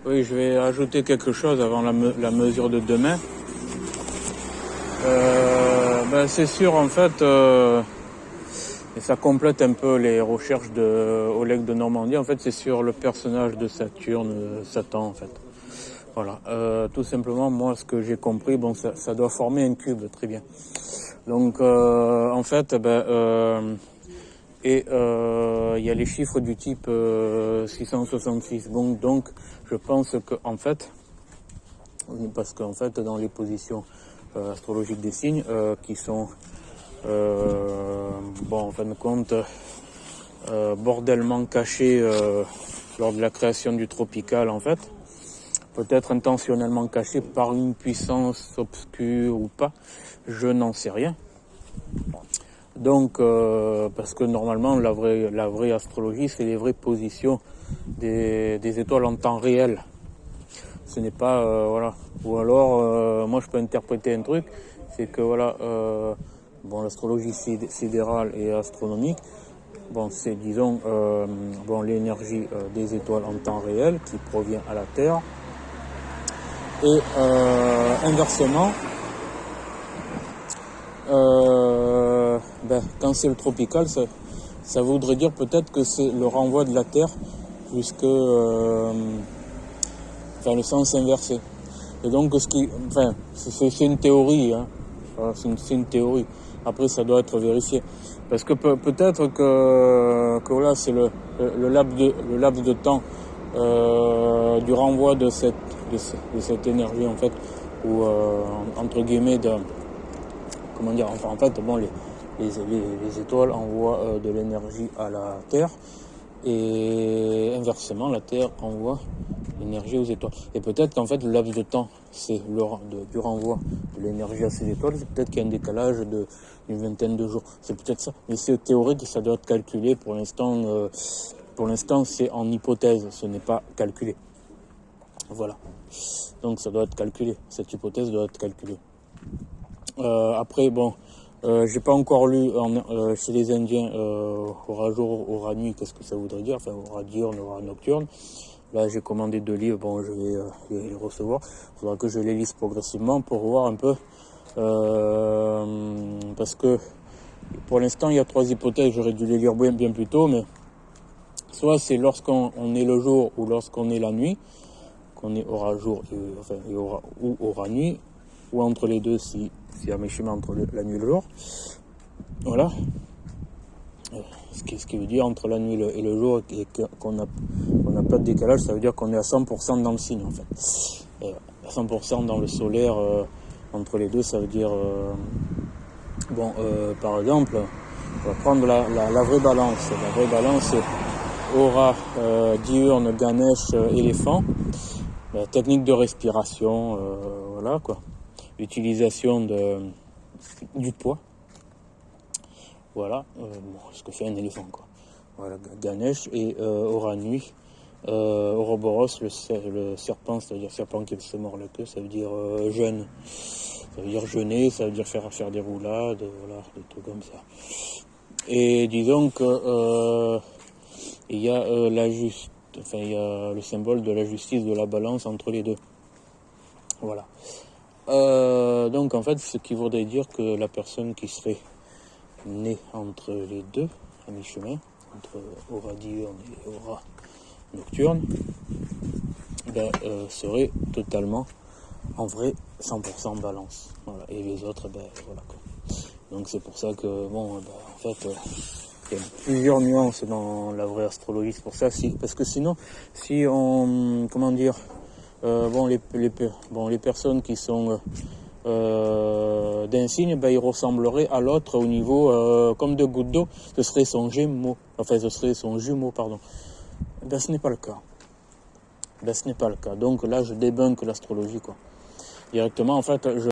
Oui, je vais ajouter quelque chose avant la mesure de demain. C'est sûr, en fait, et ça complète un peu les recherches de Oleg de Normandie. En fait, c'est sur le personnage de Saturne, Satan, en fait. Voilà. Tout simplement, moi, ce que j'ai compris, bon, ça doit former un cube, très bien. Donc, en fait, il y a les chiffres du type 666. Donc, je pense que, en fait, parce qu'en fait, dans les positions astrologiques des signes, qui sont, en fin de compte, bordellement cachés lors de la création du tropical, en fait, peut-être intentionnellement cachés par une puissance obscure ou pas, je n'en sais rien. Donc, parce que normalement, la vraie astrologie, c'est les vraies positions des étoiles en temps réel. Ce n'est pas, voilà. Ou alors, moi, je peux interpréter un truc, c'est que, voilà, l'astrologie sidérale et astronomique, c'est, disons, l'énergie des étoiles en temps réel qui provient à la Terre. Et inversement, quand c'est le tropical, ça voudrait dire peut-être que c'est le renvoi de la Terre jusque le sens inversé. Et donc c'est une théorie, hein. C'est une théorie. Après, ça doit être vérifié, parce que peut-être que là, c'est le laps de temps du renvoi de cette énergie, en fait, ou entre guillemets les étoiles envoient de l'énergie à la Terre, et inversement, la Terre envoie l'énergie aux étoiles. Et peut-être qu'en fait, le laps de temps, c'est du renvoi de l'énergie à ces étoiles. C'est peut-être qu'il y a un décalage d'une vingtaine de jours. C'est peut-être ça. Mais c'est théorique, ça doit être calculé. Pour l'instant, c'est en hypothèse. Ce n'est pas calculé. Voilà. Donc ça doit être calculé. Cette hypothèse doit être calculée. Après, j'ai pas encore lu chez les Indiens aura jour, aura nuit, qu'est-ce que ça voudrait dire, enfin aura diurne, aura nocturne. Là, j'ai commandé 2 livres, je vais les recevoir. Il faudra que je les lise progressivement pour voir un peu, parce que pour l'instant, il y a 3 hypothèses. J'aurais dû les lire bien plus tôt, mais soit c'est lorsqu'on est le jour ou lorsqu'on est la nuit, qu'on est aura jour ou aura nuit, ou entre les deux s'il y a un chemin entre la nuit et le jour. Voilà. Ce qui veut dire entre la nuit et le jour et qu'on n'a pas de décalage, ça veut dire qu'on est à 100% dans le signe, en fait. Et à 100% dans le solaire, entre les deux, ça veut dire par exemple, on va prendre la vraie balance. La vraie balance, c'est aura, diurne, Ganesh, éléphant. La technique de respiration, voilà quoi. L'utilisation du poids. Voilà, ce que fait un éléphant, quoi. Voilà, Ganesh, et aura nuit. Ouroboros, le serpent, c'est-à-dire serpent qui se mord la queue, ça veut dire jeûne. Ça veut dire jeûner, ça veut dire faire des roulades, voilà, des trucs comme ça. Et disons que il y a il y a le symbole de la justice de la balance entre les deux. Voilà. Donc en fait, ce qui voudrait dire que la personne qui serait née entre les deux, à mi-chemin, entre aura diurne et aura nocturne, serait totalement, en vrai, 100% balance. Voilà. Et les autres, voilà quoi. Donc c'est pour ça que, en fait, il y a plusieurs nuances dans la vraie astrologie. C'est pour ça, parce que sinon, si on, les personnes qui sont d'un signe, ils ressembleraient à l'autre au niveau, comme deux gouttes d'eau, ce serait son jumeau, pardon. Ce n'est pas le cas. Ce n'est pas le cas. Donc là, je débunk l'astrologie, quoi. Directement, en fait,